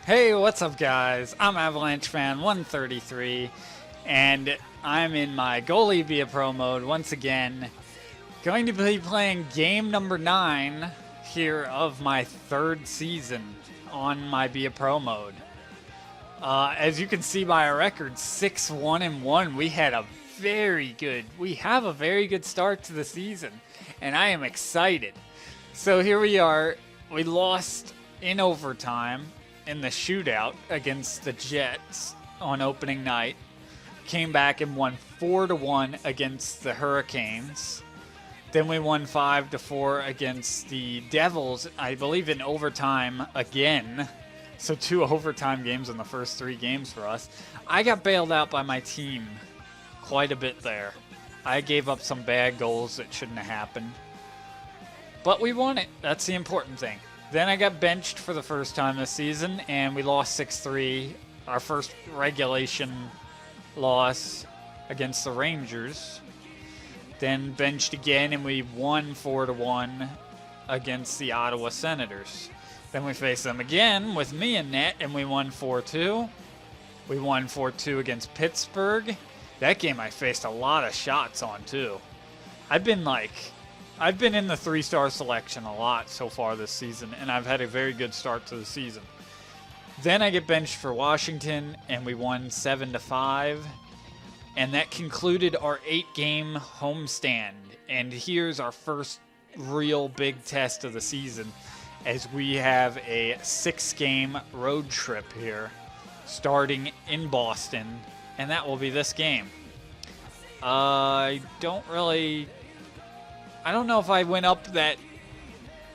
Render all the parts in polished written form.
Hey, what's up guys? I'm Avalanche Fan 133 and I'm in my goalie via pro mode once again. Going to be playing game number 9 here of my 3rd season on my via pro mode. As you can see by our record, 6-1-1. We have a very good start to the season and I am excited. So here we are. We lost in overtime in the shootout against the Jets on opening night. Came back and won 4-1 against the Hurricanes. Then we won 5-4 against the Devils, I believe in overtime again. So 2 overtime games in the first 3 games for us. I got bailed out by my team quite a bit there. I gave up some bad goals that shouldn't have happened. But we won it. That's the important thing. Then I got benched for the first time this season, and we lost 6-3. Our first regulation loss against the Rangers. Then benched again, and we won 4-1 against the Ottawa Senators. Then we faced them again with me in net, and we won 4-2. We won 4-2 against Pittsburgh. That game I faced a lot of shots on, too. I've been in the 3-star selection a lot so far this season, and I've had a very good start to the season. Then I get benched for Washington, and we won 7-5. And that concluded our 8-game homestand. And here's our first real big test of the season, as we have a 6-game road trip here, starting in Boston, and that will be this game. I don't know if I went up that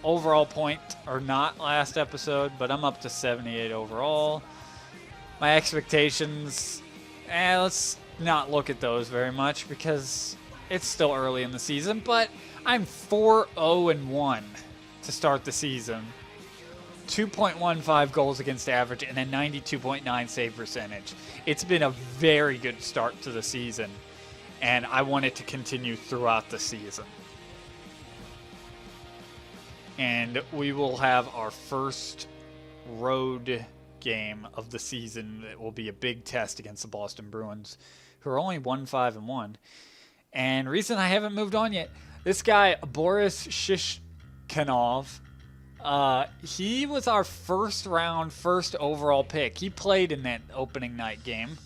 overall point or not last episode, but I'm up to 78 overall. My expectations, let's not look at those very much because it's still early in the season, but I'm 4-0-1 to start the season. 2.15 goals against average and a 92.9 save percentage. It's been a very good start to the season, and I want it to continue throughout the season. And we will have our first road game of the season. That will be a big test against the Boston Bruins, who are only 1-5-1. And reason I haven't moved on yet, this guy, Boris Shishkanov, he was our first overall pick. He played in that opening night game.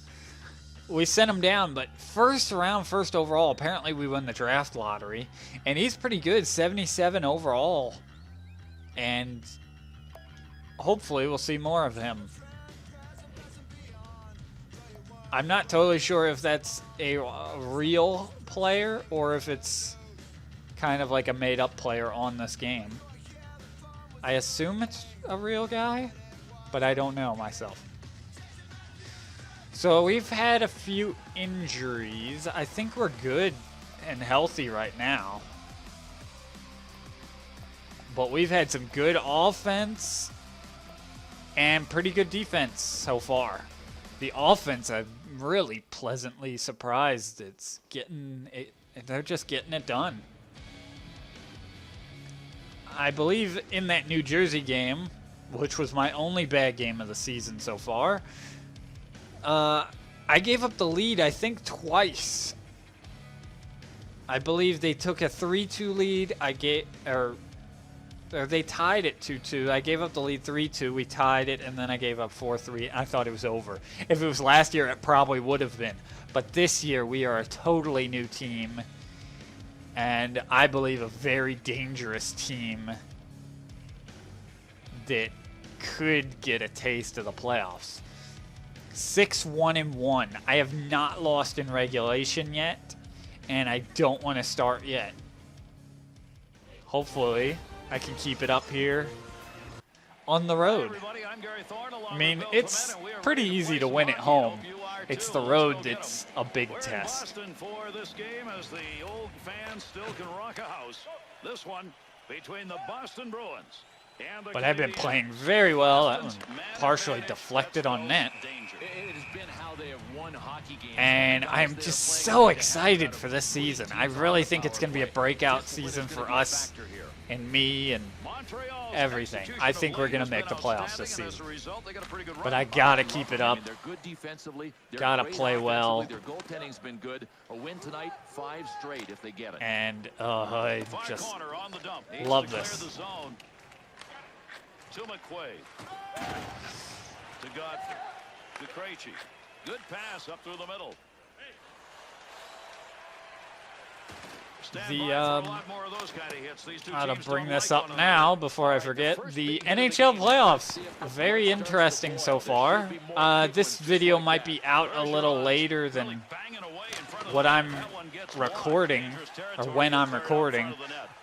We sent him down, but first overall, apparently we won the draft lottery. And he's pretty good, 77 overall. And hopefully we'll see more of him. I'm not totally sure if that's a real player or if it's kind of like a made-up player on this game. I assume it's a real guy, but I don't know myself. So we've had a few injuries. I think we're good and healthy right now. But we've had some good offense and pretty good defense so far. The offense, I'm really pleasantly surprised. They're just getting it done. I believe in that New Jersey game, which was my only bad game of the season so far, I gave up the lead, I think, twice. I believe they took a 3-2 lead. They tied it 2-2. I gave up the lead 3-2. We tied it, and then I gave up 4-3. I thought it was over. If it was last year, it probably would have been. But this year, we are a totally new team, and I believe a very dangerous team that could get a taste of the playoffs. 6-1-1. I have not lost in regulation yet, and I don't want to start yet. Hopefully I can keep it up here on the road. I mean, it's pretty easy to win at home. It's the road that's a big test. But I've been playing very well. That one partially deflected on net. And I'm just so excited for this season. I really think it's going to be a breakout season for us and me and everything. I think we're going to make the playoffs this season. But I got to keep it up. Got to play well. And I just love this. To McQuaid. To Godfrey. To Krejci. Good pass up through the middle. How to bring this up now before I forget. The NHL playoffs, very interesting so far. This video might be out a little later than what I'm recording, or when I'm recording,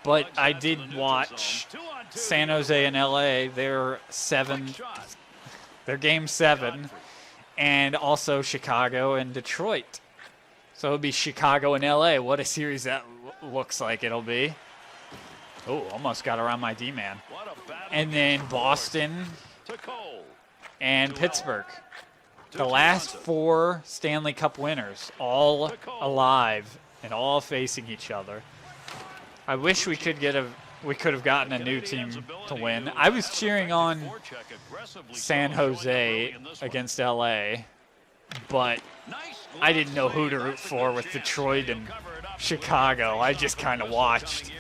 but I did watch San Jose and LA, their game 7, and also Chicago and Detroit. So it'll be Chicago and LA. What a series that looks like it'll be. Oh, almost got around my D-man. And then Boston and Pittsburgh. The last 4 Stanley Cup winners, all alive and all facing each other. I wish we could have gotten a new team to win. I was cheering on San Jose against LA, but I didn't know who to root for with Detroit and Chicago. I just kind of watched.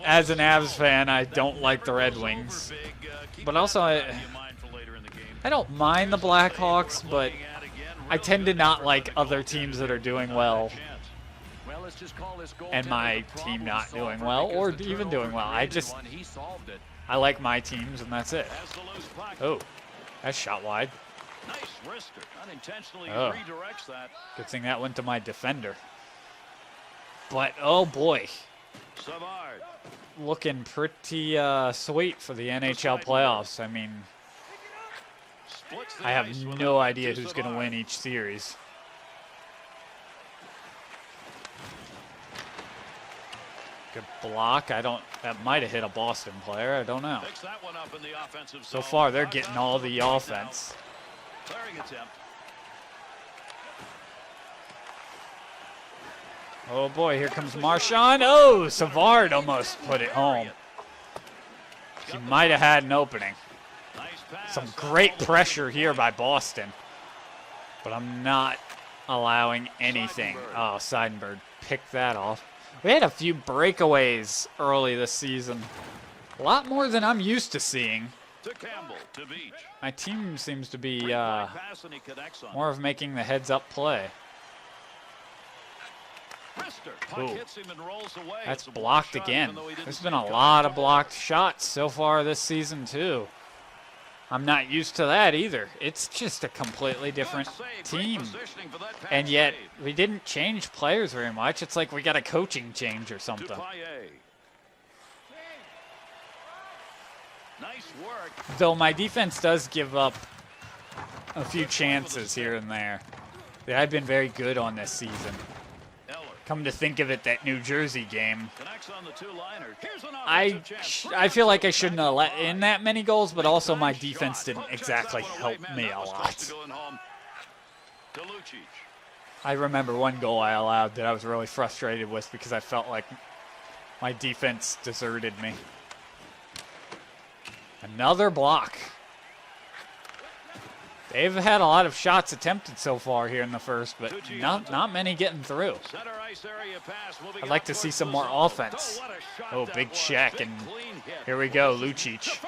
As an Avs fan, I don't like the Red Wings. But also, I don't mind the Blackhawks, but I tend to not like other teams that are doing well and my team not doing well or even doing well. I like my teams, and that's it. Oh, that's shot wide. Oh, good thing that went to my defender. But, oh boy, looking pretty sweet for the NHL playoffs. I mean, I have no idea who's going to win each series. Good block. That might have hit a Boston player. I don't know. So far, they're getting all the offense. Oh boy, here comes Marchand. Oh, Savard almost put it home. He might have had an opening. Some great pressure here by Boston. But I'm not allowing anything. Oh, Seidenberg picked that off. We had a few breakaways early this season. A lot more than I'm used to seeing. My team seems to be more of making the heads-up play. Ooh. That's blocked again. There's been a lot of blocked shots so far this season, too. I'm not used to that either. It's just a completely different team. And yet, we didn't change players very much. It's like we got a coaching change or something. Though my defense does give up a few chances here and there. I've been very good on this season. Come to think of it, that New Jersey game, I feel like I shouldn't have let in that many goals, but also my defense didn't exactly help me a lot. I remember one goal I allowed that I was really frustrated with because I felt like my defense deserted me. Another block. They've had a lot of shots attempted so far here in the first, but not many getting through. I'd like to see some more offense. Oh, big check, and here we go, Lucic.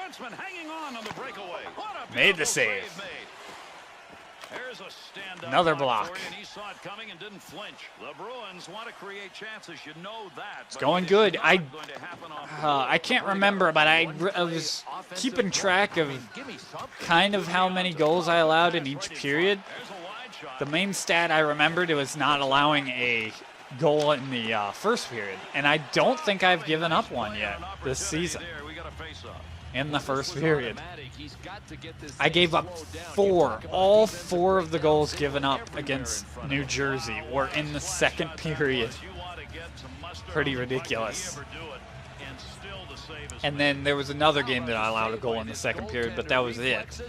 Made the save. Another block. It's going good. I can't remember, but I was keeping track of kind of how many goals I allowed in each period. The main stat I remembered, it was not allowing a goal in the first period, and I don't think I've given up one yet this season. In the first period, I gave up 4. All 4 of the goals given up against New Jersey were in the second period. Pretty ridiculous. And then there was another game that I allowed a goal in the second period, but that was it.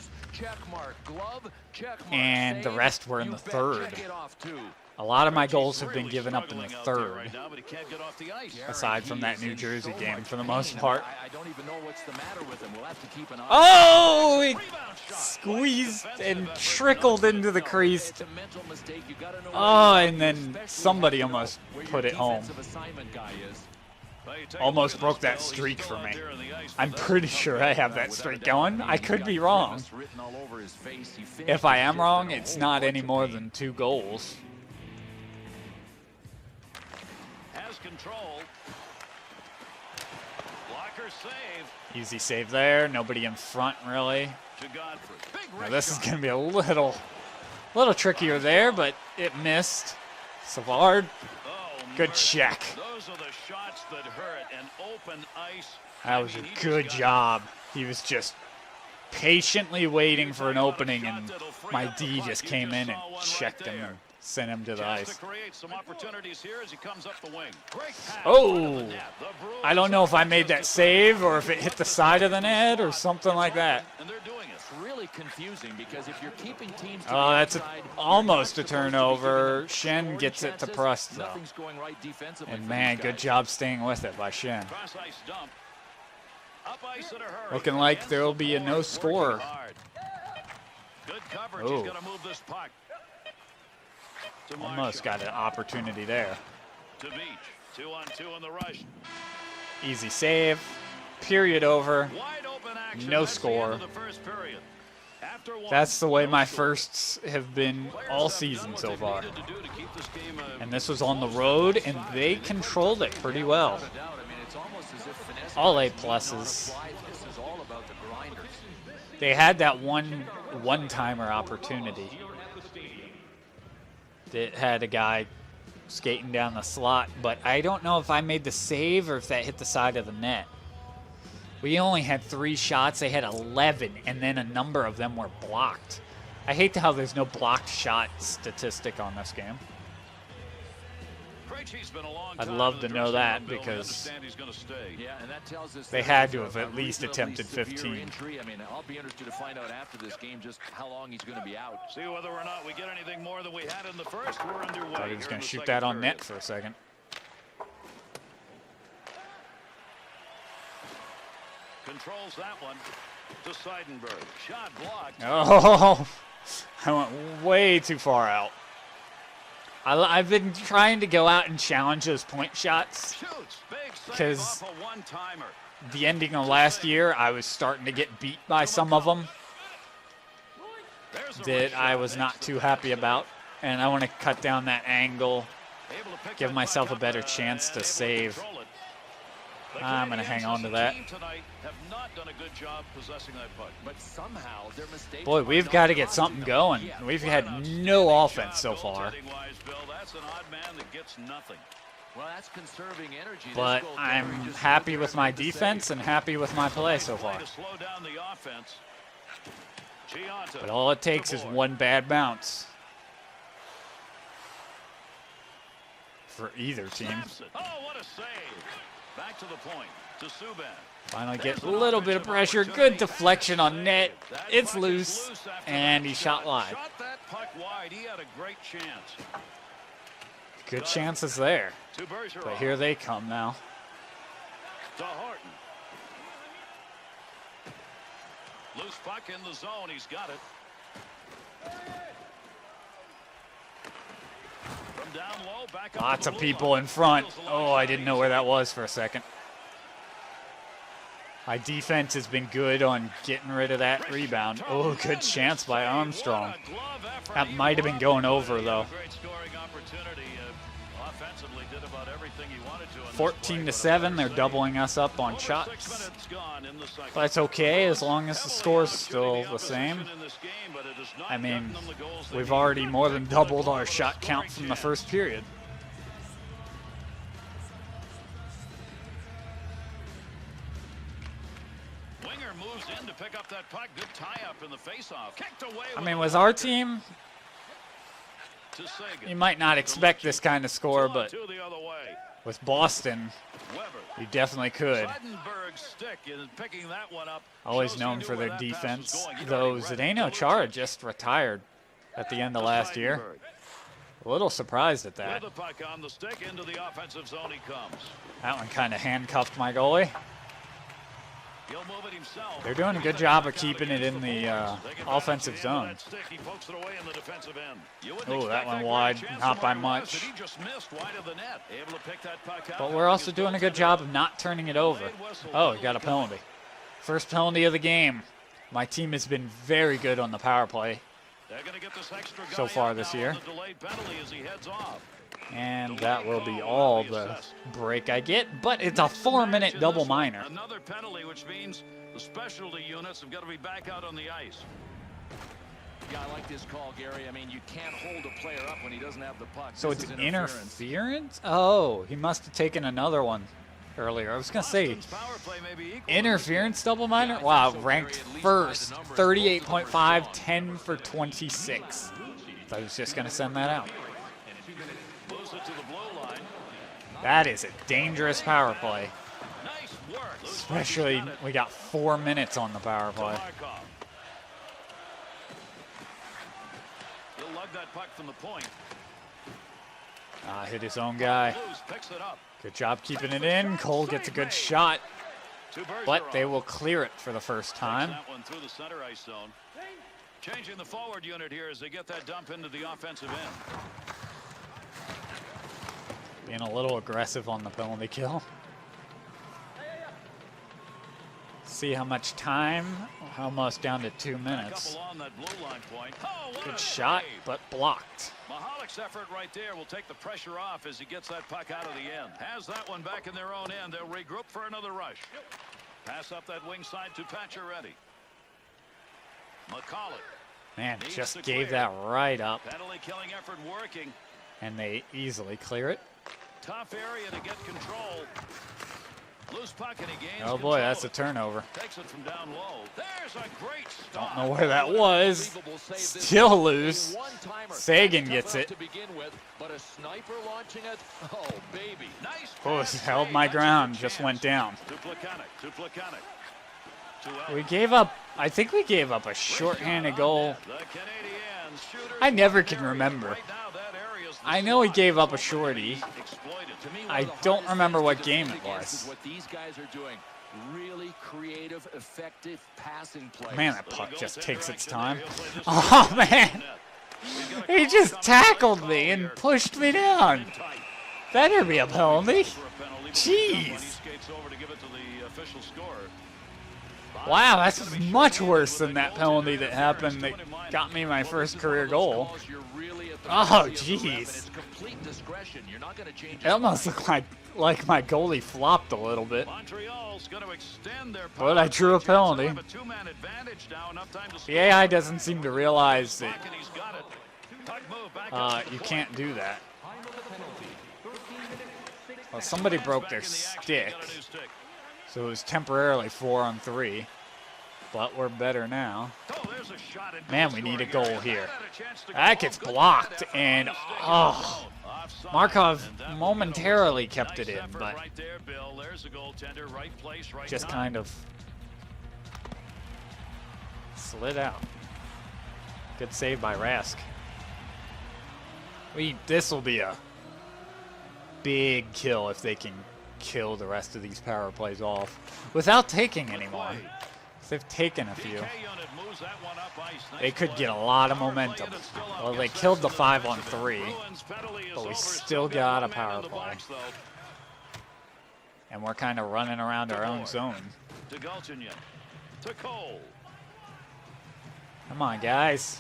And the rest were in the third. A lot of my goals have been given up in the third, right now, but he can't get off the ice. aside from that New Jersey game for the most part. I don't even know what's the matter with him. We'll have to keep an eye. Oh, he squeezed and trickled into the crease. It's a mental mistake. You gotta know Oh, and then somebody almost put it home. Almost broke that streak for me. I'm pretty sure I have that streak going. I could be wrong. If I am wrong, it's not any more than 2 goals. Has control. Blocker save. Easy save there. Nobody in front, really. To Godfrey. Big Now, this is going to be a little trickier there, but it missed. Savard, good check. Those are the shots that hurt and open ice. That was a good job. He was just patiently waiting for an opening, and my D just came in and checked him and sent him to the ice. Oh, I don't know if I made that save or if it hit the side of the net or something like that. Really confusing because if you're keeping teams Oh, that's almost a turnover. Shen gets it to Prust, though. And man, good job staying with it by Shen. Looking like there'll be a no score. Oh, almost got an opportunity there. To Beach, 2-on-2 in the rush. Easy save. Period over. Wide open action. No That's the end score. of the first period. After one, That's the way no my score. firsts have been Players all have done season what so they've far. needed to do to keep this game, And this was on the road, and they controlled it pretty well. All A pluses. They had that one-timer opportunity. That had a guy skating down the slot, but I don't know if I made the save or if that hit the side of the net. We only had 3 shots. They had 11, and then a number of them were blocked. I hate how there's no blocked shot statistic on this game. Krejci's been a long I'd time love in to the know dressing that room, Bill. We because understand he's gonna stay. Yeah, and that tells us they that had there's to have at least reasonably attempted severe 15. injury. I mean, I'll be interested to find out after this game just how long he's going to be out. See whether or not we get anything more than we had in the first. We're underway. Thought he was here going in to the shoot second that on period. net for a second. Controls that one to Seidenberg. Shot blocked. Oh, I went way too far out. I've been trying to go out and challenge those point shots Shoots. Big save because off a one-timer. the ending of last year, I was starting to get beat by some of them There's a that right I shot. was not Makes too it happy about, and I want to cut down that angle, able to pick give that myself puck a better up, chance to able save. control it. The I'm going to Canadiens hang on as to a that. team tonight have not done a good job possessing that puck. But somehow their mistakes Boy, are we've not got to get costing something them. going. Yeah. We've What had an no outstanding offense so job far, goaltending-wise, Bill. That's an odd man that gets nothing. Well, that's conserving energy. This but goaltender I'm just happy stood with there my and made the defense save. and happy with my play so far. To slow down the offense. Gianta But all it takes is one bad bounce for either team. Snaps it. Oh, what a save. Back to the point. To Subban. Finally get a little bit of pressure. Good deflection on net. It's loose, and he shot wide. Shot that puck wide. He had a great chance. Good chances there. To Bergeron. But here they come now. To Horton. Loose puck in the zone. He's got it. From down low, back up Lots to of the blue people line. in front. Feels a long Oh, I shot. didn't know where that was for a second. My defense has been good on getting rid of that rebound. Oh, good chance by Armstrong. What a glove effort. That He might have been loved going it. over, He had a though. Great scoring opportunity. Offensively did about everything he wanted to in this 14 play, to but a 7. better They're save. doubling us up on Over 6 shots. minutes gone in the second. But that's okay as long as the Heavily score's out still shooting the same. opposition in this game, but it has not I mean, gotten them the goals they we've need. already more than doubled our With a shot count scoring from the chance. first period. Winger moves in to pick up that puck. Good tie-up in the face-off. Kicked away. I with mean, a with our blocker team, to Sagan. you might not expect this kind of score, but 2-on-2 the other way. with Boston, Weber. you definitely could. Seidenberg's stick in picking that one up. Always Shows he known knew for where their that pass was defense. going. He'd Though already read it. Zdeno To Chara Lucic. just retired at the end of To last year. Seidenberg. A little surprised at that. With the puck on the stick, into the offensive zone he comes. That one kind of handcuffed my goalie. He'll move it himself. They're doing a good job of keeping it in the offensive zone. He pokes it away in the defensive end. Oh, that one wide, not by much. He just missed wide of the net. Able to pick that puck up. But we're also doing a good job of not turning it over. Oh, we got a penalty. First penalty of the game. My team has been very good on the power play so far this year. And that will be all the break I get, but it's a 4-minute double minor. Another penalty, which means the specialty units have got to be back out on the ice. Yeah, I like this call, Gary. I mean, you can't hold a player up when he doesn't have the puck. So it's interference? Oh, he must have taken another one earlier. I was going to say, interference double minor? Wow, ranked first, 38.5, 10 for 26. I was just going to send that out. That is a dangerous power play. Especially, we got 4 minutes on the power play. He'll lug that puck from the point. Hit his own guy. Good job keeping it in. Cole gets a good shot, but they will clear it for the first time. That one through the center ice zone. Changing the forward unit here as they get that dump into the offensive end. Being a little aggressive on the penalty kill. See how much time. Almost down to 2 minutes. Good shot, but blocked. Mahalik's effort right there will take the pressure off as he gets that puck out of the end. Has that one back in their own end. They'll regroup for another rush. Pass up that wing side to Pacioretty. McCauley. Man, just gave that right up. Penalty killing effort working. And they easily clear it. Tough area to get control. Loose puck and he gains Oh boy, that's a turnover. Takes it from down low. There's a great stop. Don't know where that was. Still loose. Sagan gets it. But a sniper launching it. Oh baby. Nice. Held my ground, just went down. To Plekanec. We gave up, I think we gave up a shorthanded goal. I never can remember. I know he gave up a shorty. I don't remember what game it was. What these guys are doing. Really creative, effective passing play. Man, that puck just takes its time. Oh man. He just tackled me and pushed me down. Better be a penalty. Jeez. Wow, that's much worse than that penalty that happened that got me my first career goal. Oh, jeez. It almost looked like my goalie flopped a little bit. But I drew a penalty. The AI doesn't seem to realize that you can't do that. Well, somebody broke their stick, so it was temporarily 4-on-3. But we're better now. Man, we need a goal here. That gets blocked, and oh, Markov momentarily kept it in, but just kind of slid out. Good save by Rask. This will be a big kill if they can kill the rest of these power plays off without taking any more. They've taken a few. They could get a lot of momentum. Well, they killed the 5-on-3, but we still got a power play. And we're kind of running around our own zone. Come on, guys.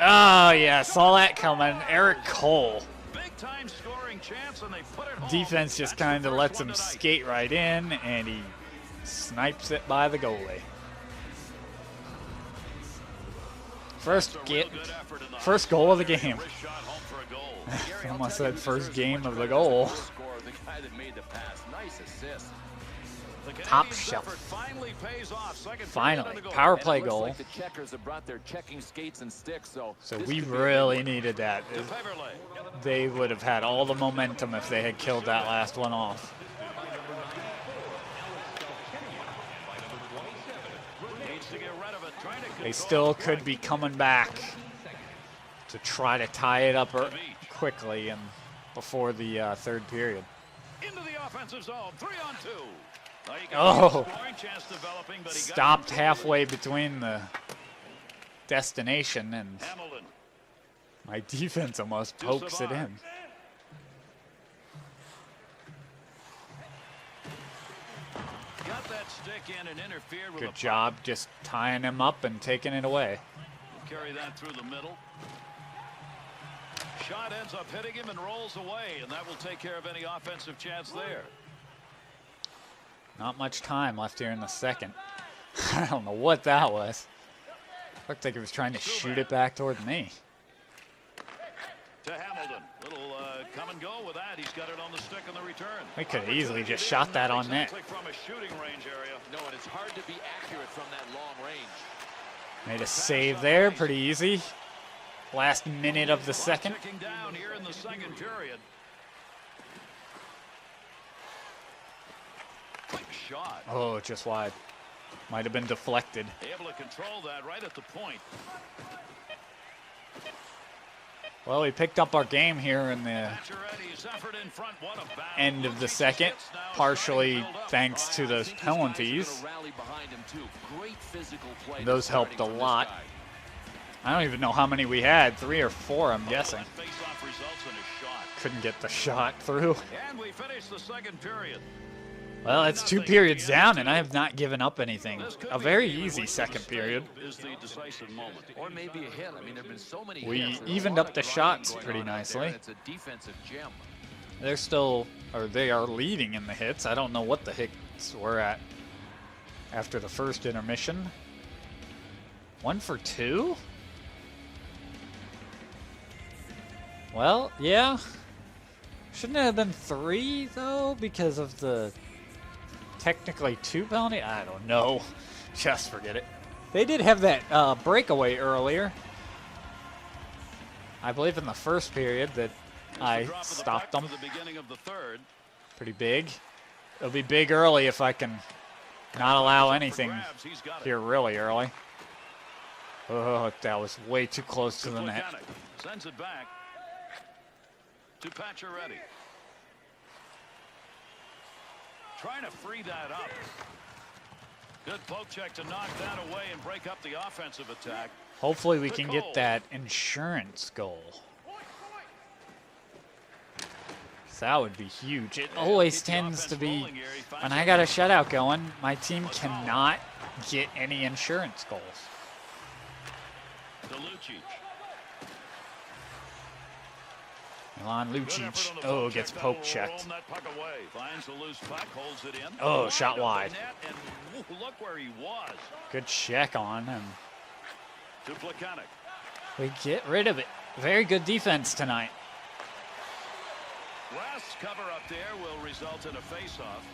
Oh, yeah, saw that coming. Eric Cole. Defense just kind of lets him skate right in, and he snipes it by the goalie. First goal of the game. I almost said first game of the goal. Top shelf. Finally, power play goal. So we really needed that. They would have had all the momentum if they had killed that last one off. They still could be coming back to try to tie it up quickly and before the third period. Into the offensive zone, 3-on-2. Oh, stopped halfway between the destination, and Hamilton. my defense almost pokes it in. Got that stick in and interfered with Good job just tying him up and taking it away. Carry that through the middle. Shot ends up hitting him and rolls away, and that will take care of any offensive chance there. Not much time left here in the second. I don't know what that was. Looked like he was trying to shoot it back toward me. To Hamilton. Little come and go with that. He's got it on the stick on the return. We could have easily just shot that on net. From a shooting range area. No, and it's hard to be accurate from that long range. Made a save there, pretty easy. Last minute of the second. Ticking down here in the second period. Quick shot. Oh, just wide. Might have been deflected. Able to control that right at the point. Well, we picked up our game here in the end of the second, partially thanks to those penalties. And those helped a lot. I don't even know how many we had, 3 or 4, I'm guessing. Couldn't get the shot through. And we finished the second period. Well, it's 2 periods down, and I have not given up anything. A very easy second period. Or maybe a hit. I mean, there've been so many We evened up the shots pretty nicely. It's a defensive gem. They're still, or they are leading in the hits. I don't know what the hits were at after the first intermission. 1 for 2? Well, yeah. Shouldn't it have been 3, though, because of the technically 2 penalty? I don't know. Just forget it. They did have that breakaway earlier. I believe in the first period that I stopped them. Pretty big. It'll be big early if I can not allow anything here really early. Oh, that was way too close to the net. Sends it back to Pacioretty. Trying to free that up. Good poke check to knock that away and break up the offensive attack. Hopefully we can get that insurance goal. That would be huge. It always tends to be, when I got a shutout going, my team cannot get any insurance goals. Milan Lucic, oh, gets poke checked. Oh, shot wide. Good check on him. We get rid of it. Very good defense tonight. Last cover up there will result in a face-off.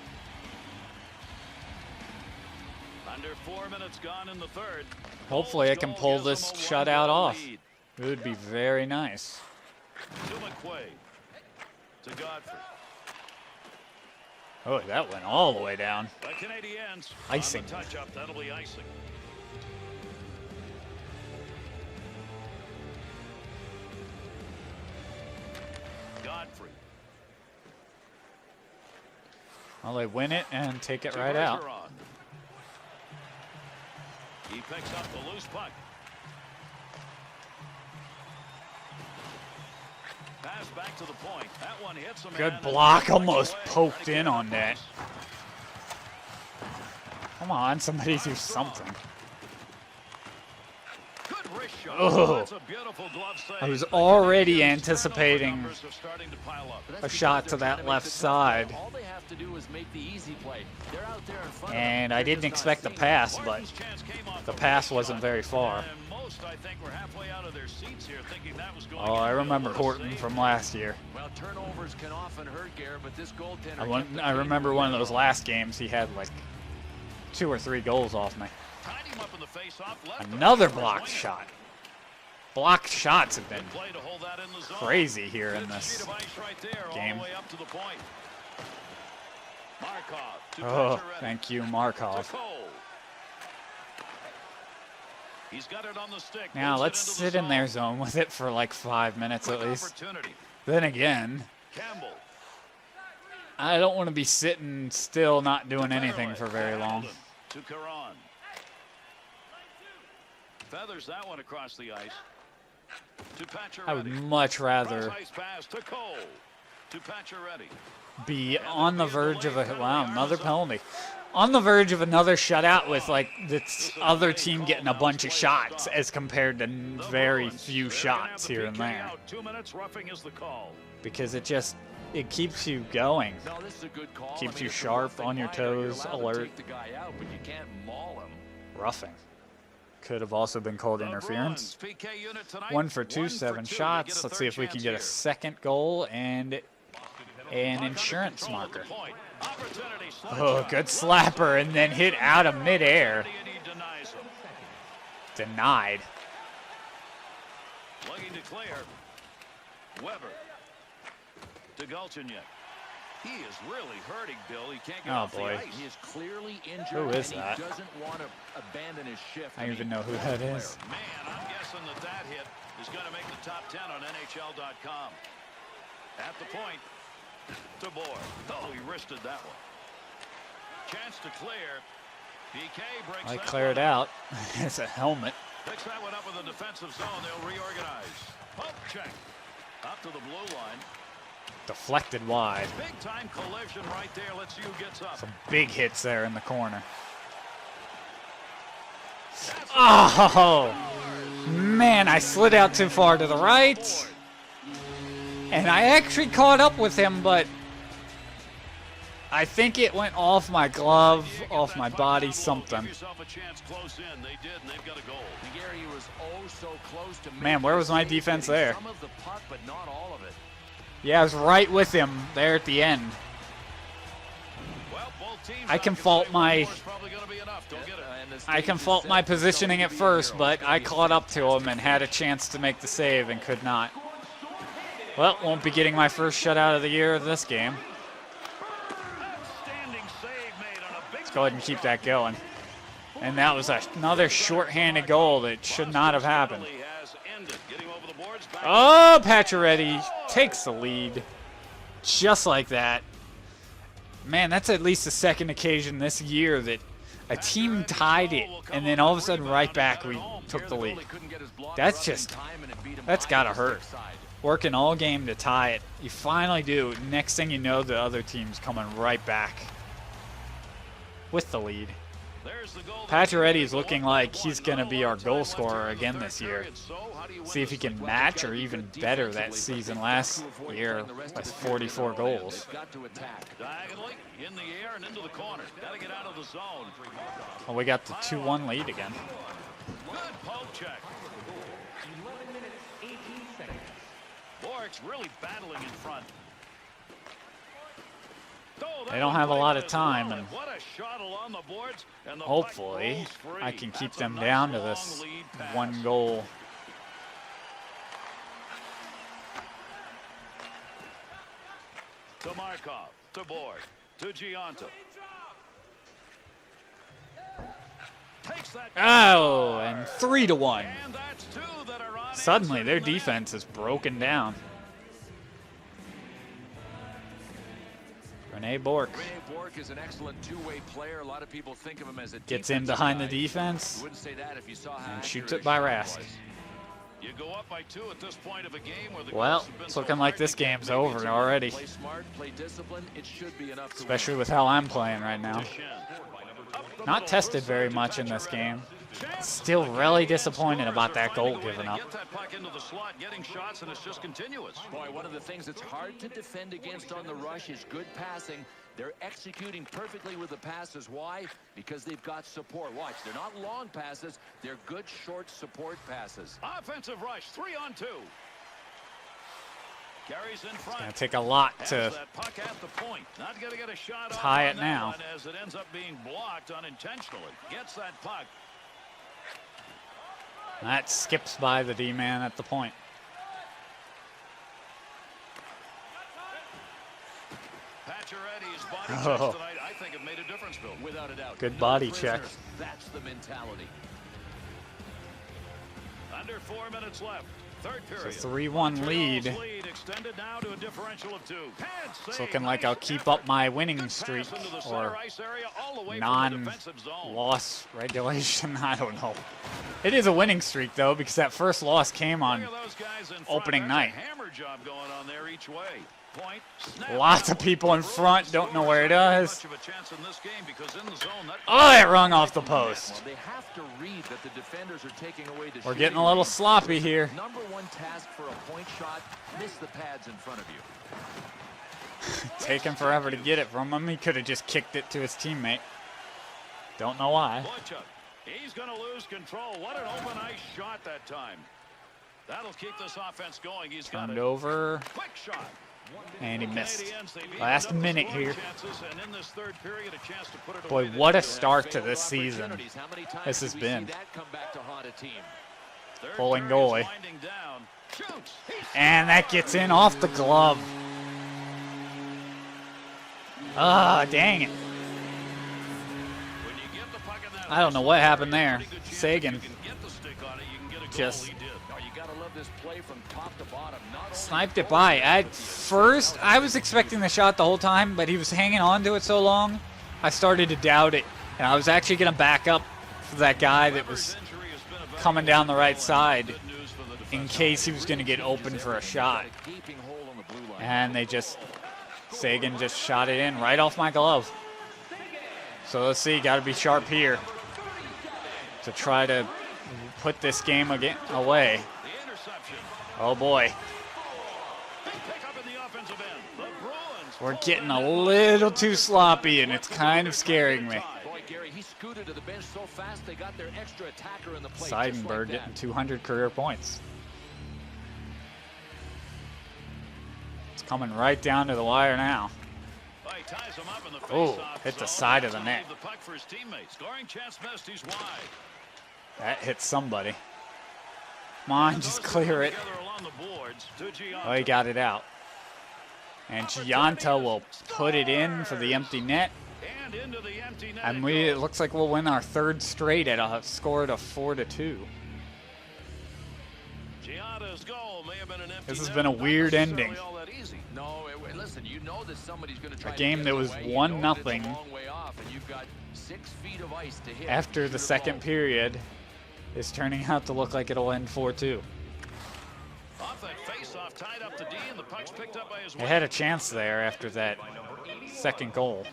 Under 4 minutes gone in the third. Hopefully I can pull this shutout off. It would be very nice. To McQuaid. To Godfrey. Oh, that went all the way down. The Canadiens icing. On the touch-up, that'll be icing. Godfrey. Well, they win it and take it right out. He picks up the loose puck. Pass back to the point. That one hits him. Good block, almost poked in on that. Come on, somebody do something. Good wrist shot. Oh, That's a beautiful glove save. I was already anticipating a shot to that left side. All they have to do is make the easy play. They're out there in front And I didn't expect the pass, but the pass wasn't very far. Oh, I remember Horton from last year. Well, turnovers can often hurt, Garrett, but this goaltender I remember one of those last games, he had like 2 or 3 goals off me. Another blocked shot. Blocked shots have been crazy here in this game. Markov to Oh, Pacioretty. thank you, Markov. To Cole. He's got it on the stick. Now let's sit in their zone with it for like 5 minutes at least. Then again, Campbell. I don't want to be sitting still not doing anything for very long. To Caron. Feathers that one across the ice. To Pacioretty. I would much rather Pass to Cole. To Pacioretty. be on the verge of another penalty. On the verge of another shutout with like this other team getting a bunch of shots as compared to very few shots here and there. 2 minutes, roughing is the call. Because it keeps you going. No, this is a good call. Keeps I mean, you it's sharp, the on your line where you're toes, allowed to alert. take the guy out, but you can't maul him. Roughing. Could have also been called interference. 1 for 2, 7 shots. Let's see if we can get a second goal and an insurance marker. Oh, good slapper, and then hit out of midair. Denied. Looking to clear. Weber. To Galchenyuk. He is really hurting, Bill. He can't get off the ice. He is clearly injured. Who is and that? He doesn't want to abandon his shift. I don't even know who that is. Man, I'm guessing that hit is going to make the top 10 on NHL.com. At the point, to Bohr. Oh, he wristed that one. Chance to clear. PK breaks I that clear it one. out. It's a helmet. Picks that one up with the defensive zone. They'll reorganize. Poke check. Up to the blue line. Deflected wide. Big time collision right there. Let's see who gets up. Some big hits there in the corner. Oh, man, I slid out too far to the right. And I actually caught up with him, but I think it went off my glove, off my body, something. Man, where was my defense there? Yeah, I was right with him there at the end. I can fault my positioning at first, but I caught up to him and had a chance to make the save and could not. Well, won't be getting my first shutout of the year of this game. Let's go ahead and keep that going. And that was another shorthanded goal that should not have happened. Oh, Pacioretty takes the lead. Just like that. Man, that's at least the second occasion this year that a team tied it, and then all of a sudden right back we took the lead. That's gotta hurt. Working all game to tie it. You finally do. Next thing you know, the other team's coming right back with the lead. Pacioretty is looking like he's going to be our goal scorer again this year. See if he can match or even better that season last year with 44 goals. Well, we got the 2-1 lead again. Bork's really battling in front. They don't have a lot of time, and hopefully I can keep them down to this one goal. To Markov, to Bork, to Giunta. Oh, and 3-1. Suddenly their defense is broken down. Rene Bourque is an excellent two-way player. A lot of people think of him as a gets in behind the defense and shoots it by Rask. You go up by 2 at this point of a game where the well, it's looking like this game's over already. Play smart, play discipline. It should be enough to especially with how I'm playing right now. Not tested very much in this game. Still really disappointed about that goal given up. Boy, one of the things that's hard to defend against on the rush is good passing. They're executing perfectly with the passes. Why? Because they've got support. Watch, they're not long passes. They're good, short support passes. Offensive rush, 3-on-2. Carries in front. It's going to take a lot to tie it now. As it ends up being blocked unintentionally. Gets that puck. That skips by the D-man at the point. Pacioretty's body checks tonight, I think, have made a difference, Bill. Without a doubt. Good body check. That's the mentality. Under 4 minutes left. Third period. It's a 3-1 lead. Extended now to a differential of 2. It's looking like I'll keep up my winning streak or non-loss regulation. I don't know. It is a winning streak, though, because that first loss came on opening night. Hammer job going on there each way. Point, lots of people in front. Don't know where it is. Oh, it rung off the post. We're getting a little sloppy here. Number one task for a point shot, miss the pads in front of you. Taking forever to get it from him. He could have just kicked it to his teammate. Don't know why. He's going to lose control. What an open ice shot that time. That'll keep this offense going. He's got it over. Quick shot. And he missed. Last minute here. Boy, what a start to this season this has been. Pulling goalie. And that gets in off the glove. Ah, dang it. I don't know what happened there. Sagan just sniped it by. At first, I was expecting the shot the whole time, but he was hanging on to it so long, I started to doubt it. And I was actually going to back up for that guy that was coming down the right side in case he was going to get open for a shot. And Sagan just shot it in right off my glove. So let's see, got to be sharp here to try to put this game away. Oh boy. We're getting a little too sloppy, and it's kind of scaring me. Seidenberg getting 200 career points. It's coming right down to the wire now. Oh, hit the side of the net. That hit somebody. Come on, just clear it. Oh, he got it out. And Gianta will put it in for the empty net. And it looks like we'll win our third straight at a score of 4-2. This has been a weird ending. A game that was 1-0 after the second period is turning out to look like it'll end 4-2. They had a chance there after that second goal.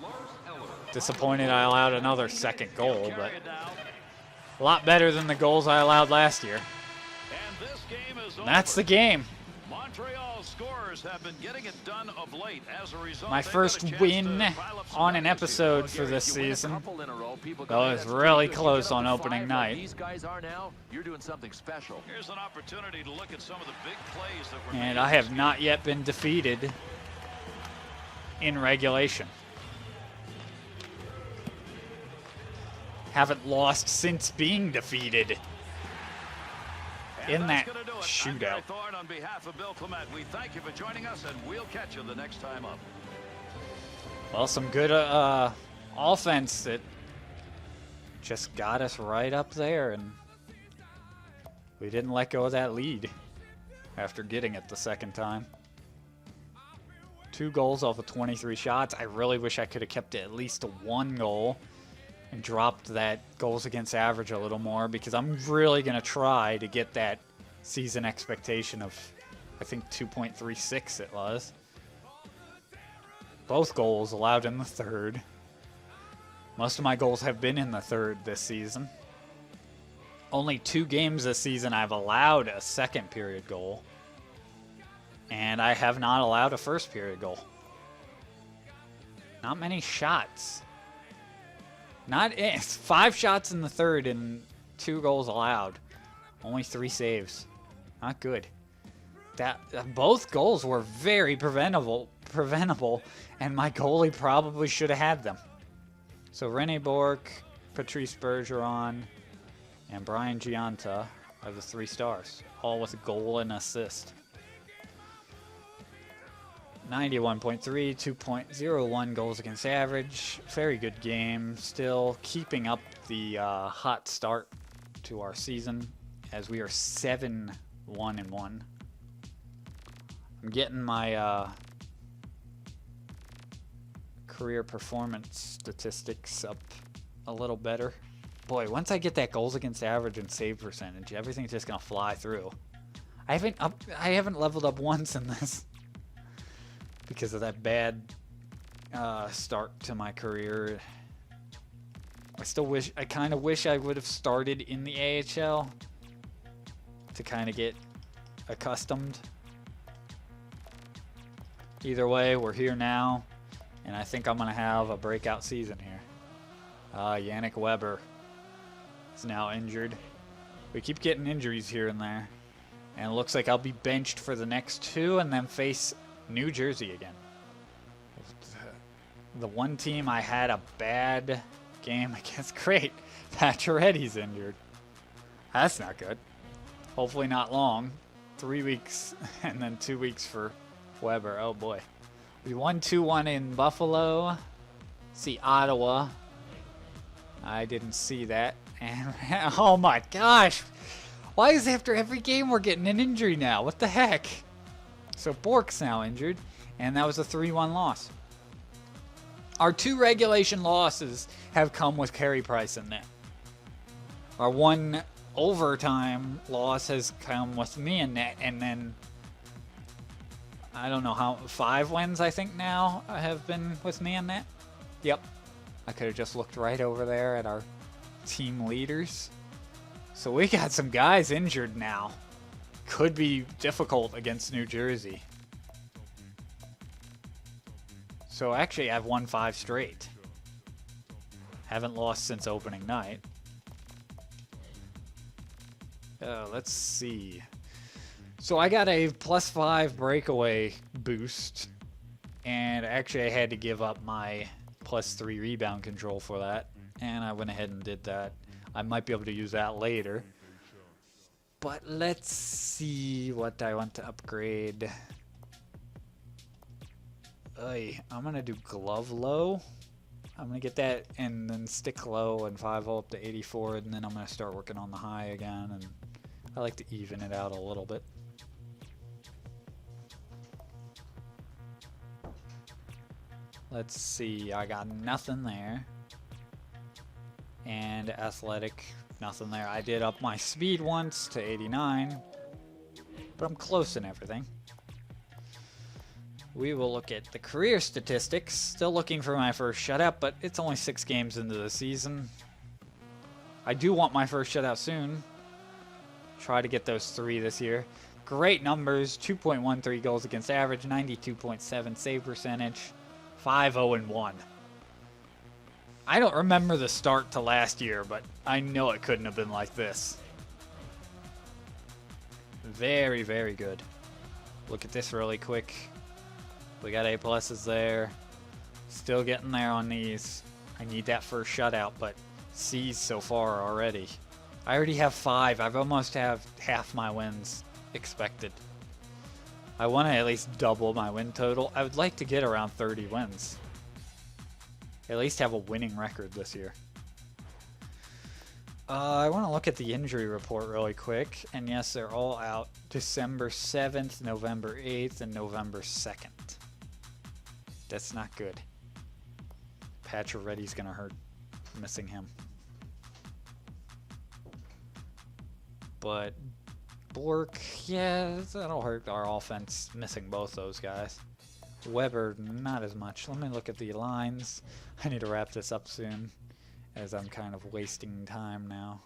Disappointed I allowed another second goal, but a lot better than the goals I allowed last year. And that's the game. Montreal's scorers have been getting it done of late. As a result, my first win on an episode for this season. Though it was really close on opening night. These guys are now, you're doing something special. Here's an opportunity to look at some of the big plays that were and I have not yet been defeated in regulation. Haven't lost since being defeated in that shootout. On behalf of Bill Clement, we thank you for joining us, and we'll catch you the next time up. Well, some good offense that just got us right up there, and we didn't let go of that lead after getting it the second time. 2 goals off of 23 shots. I really wish I could have kept it at least to 1 goal and dropped that goals against average a little more, because I'm really going to try to get that season expectation of, I think, 2.36 it was. Both goals allowed in the third. Most of my goals have been in the third this season. Only 2 games this season I've allowed a second period goal. And I have not allowed a first period goal. Not many shots. It's 5 shots in the third and 2 goals allowed. Only 3 saves. Not good. Both goals were very preventable, and my goalie probably should have had them. So Rene Bourque, Patrice Bergeron, and Brian Gianta are the 3 stars, all with a goal and assist. 91.3, 2.01 goals against average. Very good game. Still keeping up the hot start to our season as we are 7-1-1. I'm getting my career performance statistics up a little better. Boy, once I get that goals against average and save percentage, everything's just gonna fly through. I haven't leveled up once in this because of that bad start to my career. I kind of wish I would have started in the AHL to kind of get accustomed. Either way, we're here now, and I think I'm going to have a breakout season here. Yannick Weber is now injured. We keep getting injuries here and there, and it looks like I'll be benched for the next 2 and then face New Jersey again. The one team I had a bad game against. Great. Pacioretty's injured. That's not good. Hopefully not long. 3 weeks and then 2 weeks for Weber. Oh boy. We won 2-1 in Buffalo. See Ottawa. I didn't see that. And oh my gosh. Why is after every game we're getting an injury now? What the heck? So Bork's now injured. And that was a 3-1 loss. Our 2 regulation losses have come with Carey Price in net. Our 1 overtime loss has come with me in net, and then I don't know how 5 wins I think now have been with me in net. Yep. I could have just looked right over there at our team leaders. So we got some guys injured now. Could be difficult against New Jersey. So actually I've won 5 straight. Haven't lost since opening night. Let's see. So I got a +5 breakaway boost. And actually I had to give up my +3 rebound control for that. And I went ahead and did that. I might be able to use that later. But let's see what I want to upgrade. I'm going to do glove low. I'm going to get that and then stick low and 5-0 up to 84. And then I'm going to start working on the high again. And I like to even it out a little bit. Let's see. I got nothing there. And athletic, nothing there. I did up my speed once to 89. But I'm close in everything. We will look at the career statistics. Still looking for my first shutout, but it's only 6 games into the season. I do want my first shutout soon. Try to get those 3 this year. Great numbers. 2.13 goals against average. 92.7 save percentage. 5-0-1. I don't remember the start to last year, but I know it couldn't have been like this. Very, very good. Look at this really quick. We got A+ there. Still getting there on these. I need that first shutout, but C's so far already. I already have 5. I've almost have half my wins expected. I want to at least double my win total. I would like to get around 30 wins. At least have a winning record this year. I want to look at the injury report really quick. And yes, they're all out. December 7th, November 8th, and November 2nd. That's not good. Pacioretty's going to hurt missing him. But Bork, yeah, that'll hurt our offense missing both those guys. Weber, not as much. Let me look at the lines. I need to wrap this up soon, as I'm kind of wasting time now.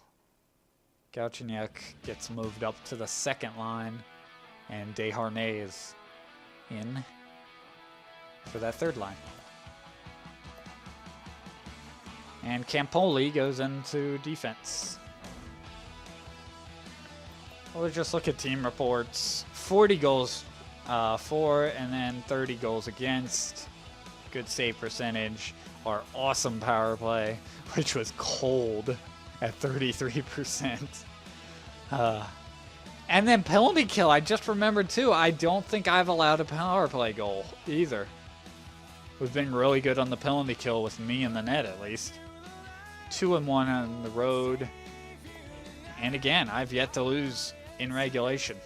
Galchenyuk gets moved up to the 2nd line, and Desharnais is in for that 3rd line. And Campoli goes into defense. We'll just look at team reports. 40 goals for, and then 30 goals against. Good save percentage. Our awesome power play, which was cold at 33%. And then penalty kill. I just remembered too. I don't think I've allowed a power play goal either. We've been really good on the penalty kill with me in the net at least. 2-1 on the road. And again, I've yet to lose in regulation.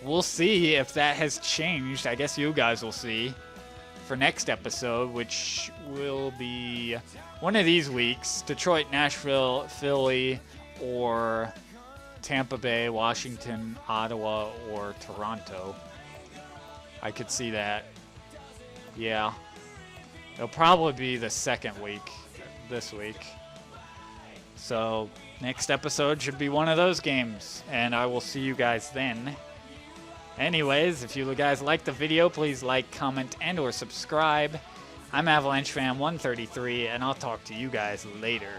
We'll see if that has changed. I guess you guys will see for next episode, which will be one of these weeks. Detroit, Nashville, Philly, or Tampa Bay, Washington, Ottawa, or Toronto. I could see that. Yeah. It'll probably be the second week this week. So next episode should be one of those games, and I will see you guys then. Anyways, if you guys like the video, please like, comment, and or subscribe. I'm Avalanche Fan 133, and I'll talk to you guys later.